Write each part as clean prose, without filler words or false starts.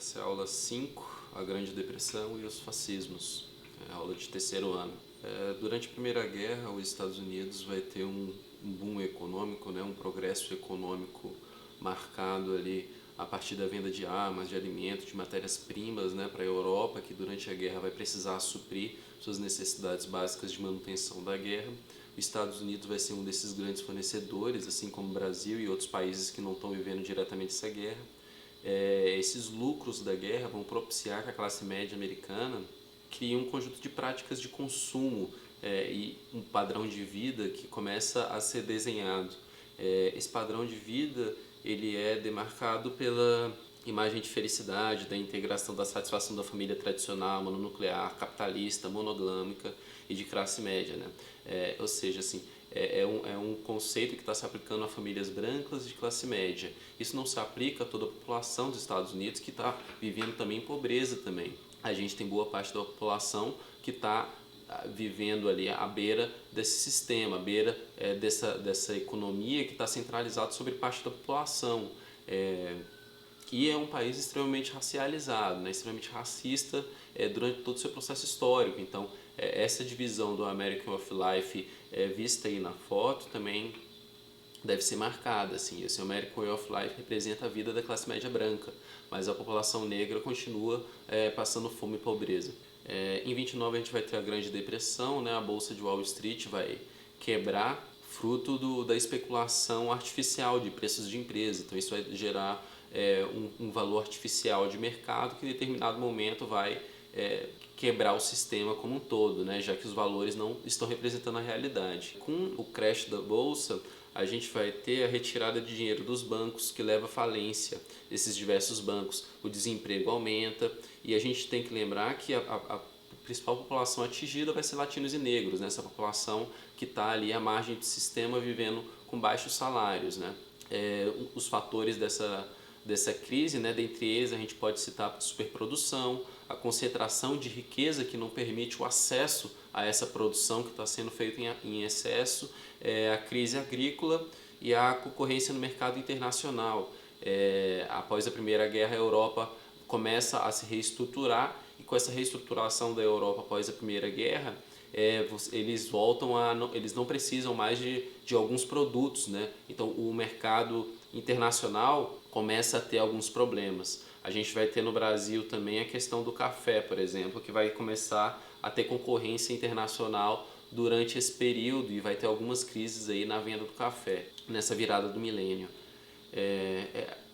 Essa é a aula 5, a Grande Depressão e os fascismos, é a aula de terceiro ano. Durante a Primeira Guerra, os Estados Unidos vai ter um boom econômico, né, um progresso econômico marcado ali a partir da venda de armas, de alimentos, de matérias-primas, né, para a Europa, que durante a guerra vai precisar suprir suas necessidades básicas de manutenção da guerra. Os Estados Unidos vai ser um desses grandes fornecedores, assim como o Brasil e outros países que não estão vivendo diretamente essa guerra. Esses lucros da guerra vão propiciar que a classe média americana crie um conjunto de práticas de consumo e um padrão de vida que começa a ser desenhado. Esse padrão de vida ele é demarcado pela imagem de felicidade, da integração da satisfação da família tradicional, mononuclear, capitalista, monogâmica e de classe média, né? Ou seja, assim, é um conceito que está se aplicando a famílias brancas de classe média. Isso não se aplica a toda a população dos Estados Unidos que está vivendo também em pobreza também. A gente tem boa parte da população que está vivendo ali à beira desse sistema, à beira dessa economia que está centralizada sobre parte da população. E é um país extremamente racializado, né? Extremamente racista durante todo o seu processo histórico. Então, essa divisão do American of Life vista aí na foto também deve ser marcada. Assim. Esse American Way of Life representa a vida da classe média branca, mas a população negra continua passando fome e pobreza. Em 29 a gente vai ter a Grande Depressão, né? A Bolsa de Wall Street vai quebrar fruto da especulação artificial de preços de empresa. Então isso vai gerar um valor artificial de mercado que em determinado momento vai quebrar o sistema como um todo, né? Já que os valores não estão representando a realidade. Com o crash da Bolsa, a gente vai ter a retirada de dinheiro dos bancos que leva à falência desses diversos bancos. O desemprego aumenta e a gente tem que lembrar que a principal população atingida vai ser latinos e negros, né? Essa população que está ali à margem do sistema vivendo com baixos salários, né? Os fatores dessa crise, né? Dentre eles a gente pode citar a superprodução, a concentração de riqueza que não permite o acesso a essa produção que está sendo feita em excesso, a crise agrícola e a concorrência no mercado internacional. Após a Primeira Guerra, a Europa começa a se reestruturar e com essa reestruturação da Europa após a Primeira Guerra, eles voltam eles não precisam mais de alguns produtos, né? Então o mercado internacional começa a ter alguns problemas. A gente vai ter no Brasil também a questão do café, por exemplo, que vai começar a ter concorrência internacional durante esse período e vai ter algumas crises aí na venda do café, nessa virada do milênio.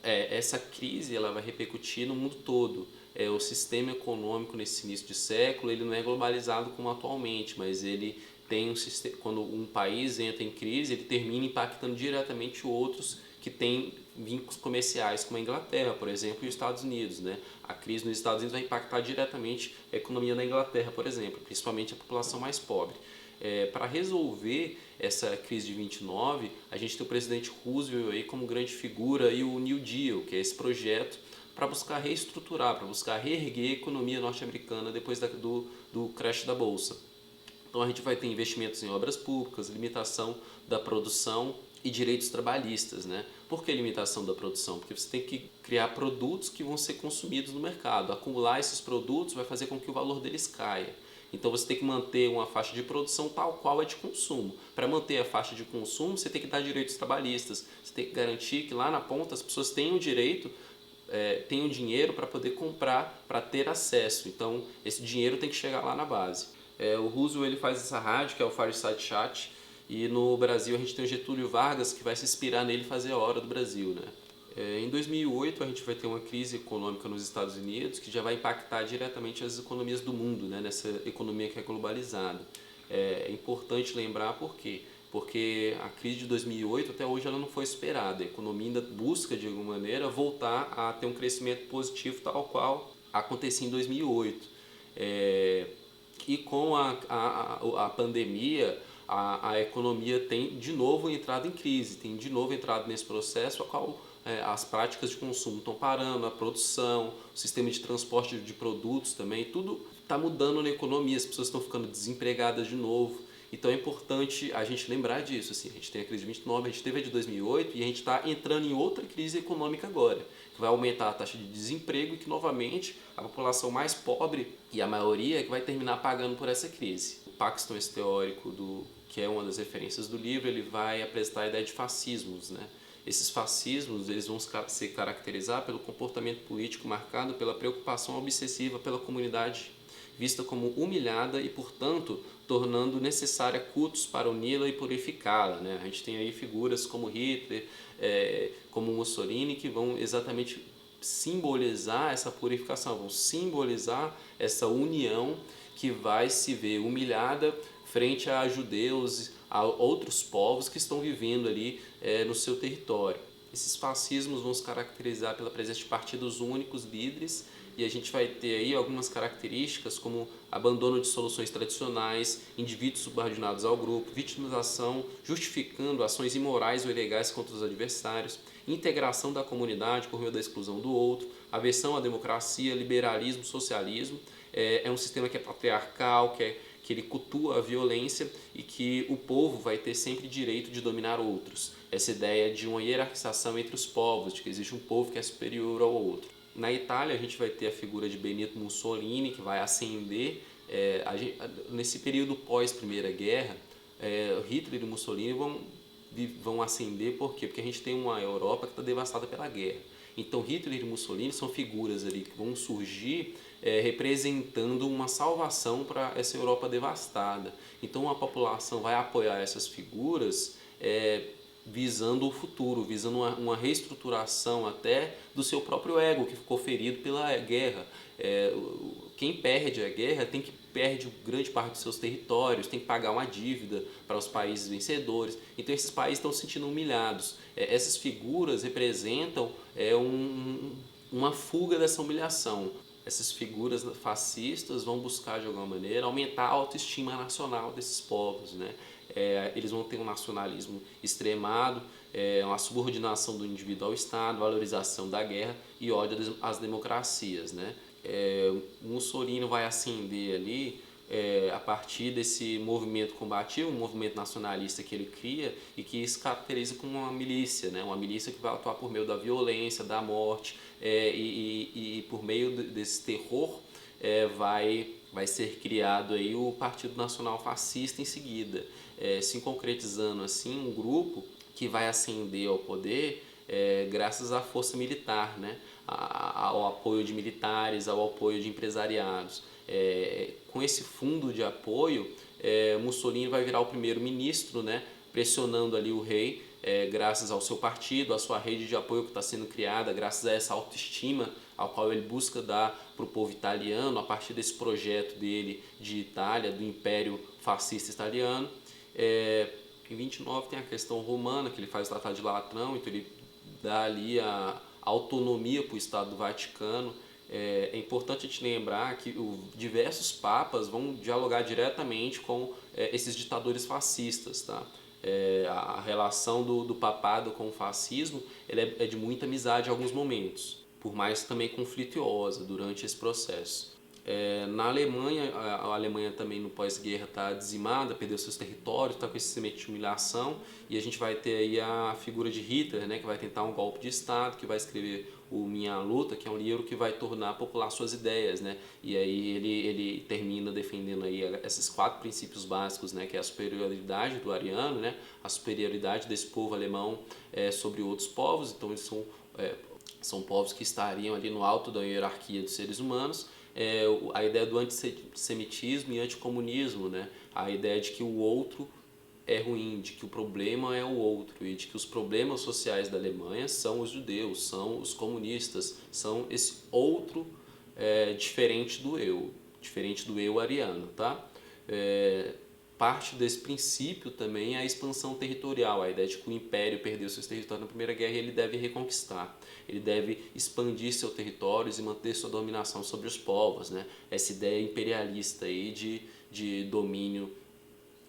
Essa crise ela vai repercutir no mundo todo. O sistema econômico nesse início de século ele não é globalizado como atualmente, mas ele tem quando um país entra em crise, ele termina impactando diretamente outros que têm vínculos comerciais, como a Inglaterra, por exemplo, e os Estados Unidos, né? A crise nos Estados Unidos vai impactar diretamente a economia da Inglaterra, por exemplo, principalmente a população mais pobre. Para resolver essa crise de 29, a gente tem o presidente Roosevelt aí como grande figura e o New Deal, que é esse projeto para buscar reestruturar, para buscar reerguer a economia norte-americana depois do crash da Bolsa. Então a gente vai ter investimentos em obras públicas, limitação da produção e direitos trabalhistas, né? Por que limitação da produção? Porque você tem que criar produtos que vão ser consumidos no mercado. Acumular esses produtos vai fazer com que o valor deles caia. Então você tem que manter uma faixa de produção tal qual é de consumo. Para manter a faixa de consumo, você tem que dar direitos trabalhistas. Você tem que garantir que lá na ponta as pessoas tenham direito, tenham dinheiro para poder comprar, para ter acesso. Então esse dinheiro tem que chegar lá na base. O Roosevelt ele faz essa rádio, que é o Fireside Chat, e no Brasil a gente tem o Getúlio Vargas, que vai se inspirar nele fazer a Hora do Brasil, né? Em 2008 a gente vai ter uma crise econômica nos Estados Unidos que já vai impactar diretamente as economias do mundo, né? Nessa economia que é globalizada. É importante lembrar por quê? Porque a crise de 2008 até hoje ela não foi superada. A economia ainda busca de alguma maneira voltar a ter um crescimento positivo tal qual acontecia em 2008. E com a pandemia, a economia tem de novo entrado em crise, tem de novo entrado nesse processo, a qual as práticas de consumo estão parando, a produção, o sistema de transporte de produtos também, tudo está mudando na economia, as pessoas estão ficando desempregadas de novo. E Então é importante a gente lembrar disso. Assim, a gente tem a crise de 29, a gente teve a de 2008 e a gente está entrando em outra crise econômica agora, que vai aumentar a taxa de desemprego e que novamente a população mais pobre, e a maioria, é que vai terminar pagando por essa crise. O Paxton, esse teórico, que é uma das referências do livro, ele vai apresentar a ideia de fascismos, né? Esses fascismos eles vão se caracterizar pelo comportamento político marcado pela preocupação obsessiva pela comunidade vista como humilhada e, portanto, tornando necessária cultos para uni-la e purificá-la, né? A gente tem aí figuras como Hitler, como Mussolini, que vão exatamente simbolizar essa purificação, vão simbolizar essa união que vai se ver humilhada frente a judeus, a outros povos que estão vivendo ali no seu território. Esses fascismos vão se caracterizar pela presença de partidos únicos, líderes, e a gente vai ter aí algumas características como abandono de soluções tradicionais, indivíduos subordinados ao grupo, vitimização, justificando ações imorais ou ilegais contra os adversários, integração da comunidade por meio da exclusão do outro, aversão à democracia, liberalismo, socialismo. É um sistema que é patriarcal, que ele cultua a violência e que o povo vai ter sempre direito de dominar outros. Essa ideia de uma hierarquização entre os povos, de que existe um povo que é superior ao outro. Na Itália, a gente vai ter a figura de Benito Mussolini, que vai ascender. Nesse período pós-Primeira Guerra, Hitler e Mussolini vão ascender, por quê? Porque a gente tem uma Europa que está devastada pela guerra. Então, Hitler e Mussolini são figuras ali que vão surgir representando uma salvação para essa Europa devastada. Então, a população vai apoiar essas figuras visando o futuro, visando uma reestruturação até do seu próprio ego, que ficou ferido pela guerra. Quem perde a guerra perde grande parte dos seus territórios, tem que pagar uma dívida para os países vencedores. Então esses países estão se sentindo humilhados. Essas figuras representam uma fuga dessa humilhação. Essas figuras fascistas vão buscar, de alguma maneira, aumentar a autoestima nacional desses povos, né? Eles vão ter um nacionalismo extremado, uma subordinação do indivíduo ao Estado, valorização da guerra e ódio às democracias, né? Mussolini vai ascender ali a partir desse movimento combativo, um movimento nacionalista que ele cria e que se caracteriza como uma milícia, né? Uma milícia que vai atuar por meio da violência, da morte e por meio desse terror vai ser criado aí o Partido Nacional Fascista em seguida, se concretizando assim um grupo que vai ascender ao poder graças à força militar, né? Ao apoio de militares, ao apoio de empresariados. Com esse fundo de apoio, Mussolini vai virar o primeiro-ministro, né? Pressionando ali o rei, graças ao seu partido, à sua rede de apoio que está sendo criada, graças a essa autoestima ao qual ele busca dar para o povo italiano, a partir desse projeto dele de Itália, do Império Fascista Italiano. Em 29 tem a questão romana, que ele faz o Tratado de Latrão, então ele dá ali a autonomia para o Estado do Vaticano. É importante a gente lembrar que diversos papas vão dialogar diretamente com esses ditadores fascistas, tá? A relação do papado com o fascismo ela é de muita amizade em alguns momentos, por mais também conflituosa durante esse processo. Na Alemanha, a Alemanha também no pós-guerra está dizimada, perdeu seus territórios, está com esse semente de humilhação, e a gente vai ter aí a figura de Hitler, né, que vai tentar um golpe de Estado, que vai escrever o Minha Luta, que é um livro que vai tornar popular suas ideias, né, e aí ele termina defendendo aí esses 4 princípios básicos, né, que é a superioridade do ariano, né, a superioridade desse povo alemão sobre outros povos. Então eles são povos que estariam ali no alto da hierarquia dos seres humanos. A ideia do antissemitismo e anticomunismo, né? A ideia de que o outro é ruim, de que o problema é o outro e de que os problemas sociais da Alemanha são os judeus, são os comunistas, são esse outro diferente do eu ariano, tá? Parte desse princípio também é a expansão territorial, a ideia de que o império perdeu seus territórios na Primeira Guerra e ele deve reconquistar, ele deve expandir seus territórios e manter sua dominação sobre os povos, né? Essa ideia imperialista aí de domínio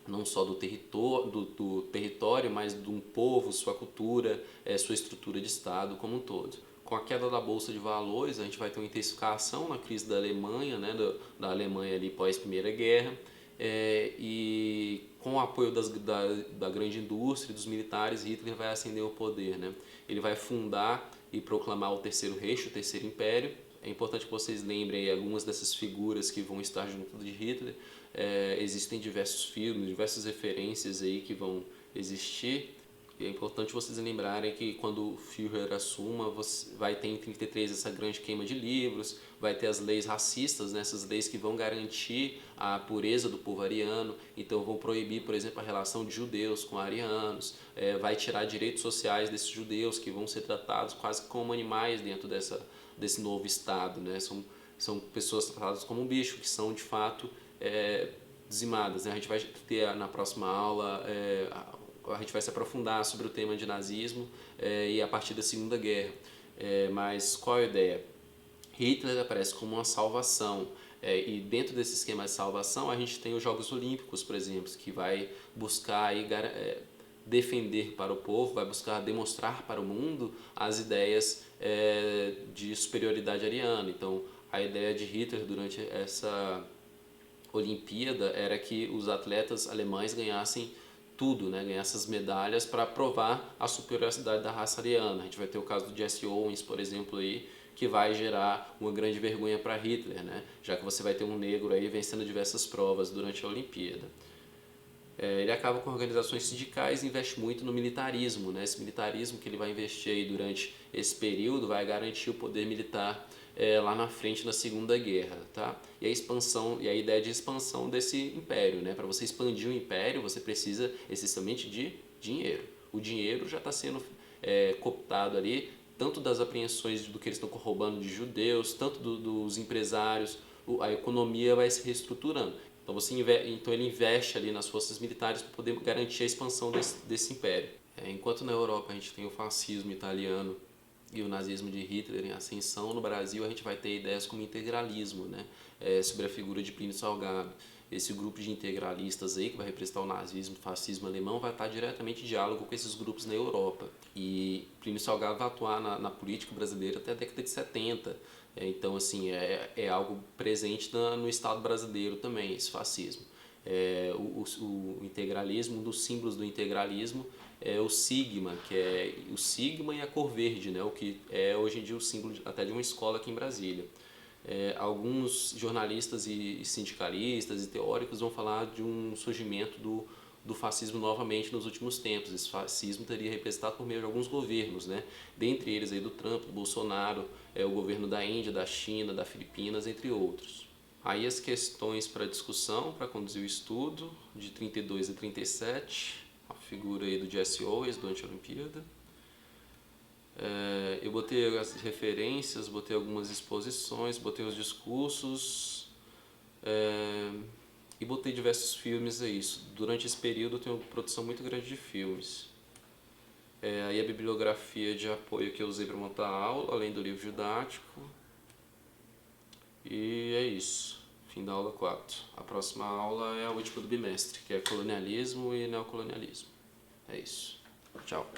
não só do território, mas de um povo, sua cultura, sua estrutura de Estado como um todo. Com a queda da Bolsa de Valores, a gente vai ter uma intensificação na crise da Alemanha, né? Da Alemanha ali pós Primeira Guerra. e com o apoio da grande indústria e dos militares, Hitler vai ascender ao poder, né? Ele vai fundar e proclamar o Terceiro Reich, o Terceiro Império. É importante que vocês lembrem aí algumas dessas figuras que vão estar junto de Hitler. Existem diversos filmes, diversas referências aí que vão existir. E é importante vocês lembrarem que quando o Führer assuma, vai ter em 33 essa grande queima de livros, vai ter as leis racistas, né? Essas leis que vão garantir a pureza do povo ariano, então vão proibir, por exemplo, a relação de judeus com arianos, vai tirar direitos sociais desses judeus que vão ser tratados quase como animais dentro desse novo Estado, né? São pessoas tratadas como um bicho, que são de fato dizimadas, né? A gente vai ter na próxima aula, a gente vai se aprofundar sobre o tema de nazismo e a partir da Segunda Guerra. Mas qual é a ideia? Hitler aparece como uma salvação. E dentro desse esquema de salvação a gente tem os Jogos Olímpicos, por exemplo, que vai buscar aí, defender para o povo, vai buscar demonstrar para o mundo as ideias de superioridade ariana. Então a ideia de Hitler durante essa Olimpíada era que os atletas alemães ganhassem tudo, né? Ganhar essas medalhas para provar a superioridade da raça ariana. A gente vai ter o caso do Jesse Owens, por exemplo, aí, que vai gerar uma grande vergonha para Hitler, né? Já que você vai ter um negro aí vencendo diversas provas durante a Olimpíada. Ele acaba com organizações sindicais e investe muito no militarismo, né? Esse militarismo que ele vai investir aí durante esse período vai garantir o poder militar lá na frente na Segunda Guerra, tá? E a expansão e a ideia de expansão desse império, né? Para você expandir o império, você precisa essencialmente de dinheiro. O dinheiro já está sendo cooptado ali, tanto das apreensões do que eles estão roubando de judeus, tanto dos empresários, a economia vai se reestruturando. Então ele investe ali nas forças militares para poder garantir a expansão desse império. Enquanto na Europa a gente tem o fascismo italiano e o nazismo de Hitler em ascensão, no Brasil a gente vai ter ideias como integralismo, né? Sobre a figura de Plínio Salgado. Esse grupo de integralistas aí, que vai representar o nazismo, o fascismo alemão, vai estar diretamente em diálogo com esses grupos na Europa. E Plínio Salgado vai atuar na política brasileira até a década de 70. Então, assim, é algo presente no Estado brasileiro também, esse fascismo. O integralismo, um dos símbolos do integralismo é o sigma, que é o sigma e a cor verde, né? O que é hoje em dia o símbolo até de uma escola aqui em Brasília. Alguns jornalistas e sindicalistas e teóricos vão falar de um surgimento do fascismo novamente nos últimos tempos. Esse fascismo teria representado por meio de alguns governos, né? Dentre eles aí do Trump, do Bolsonaro, o governo da Índia, da China, da Filipinas, entre outros. Aí as questões para discussão, para conduzir o estudo, de 32 a 37, a figura aí do Jesse Owens durante a Olimpíada. Eu botei as referências, botei algumas exposições, botei os discursos e botei diversos filmes aí. Durante esse período eu tenho uma produção muito grande de filmes. Aí a bibliografia de apoio que eu usei para montar a aula, além do livro didático. E é isso. Fim da aula 4. A próxima aula é a última do bimestre, que é colonialismo e neocolonialismo. É isso. Tchau.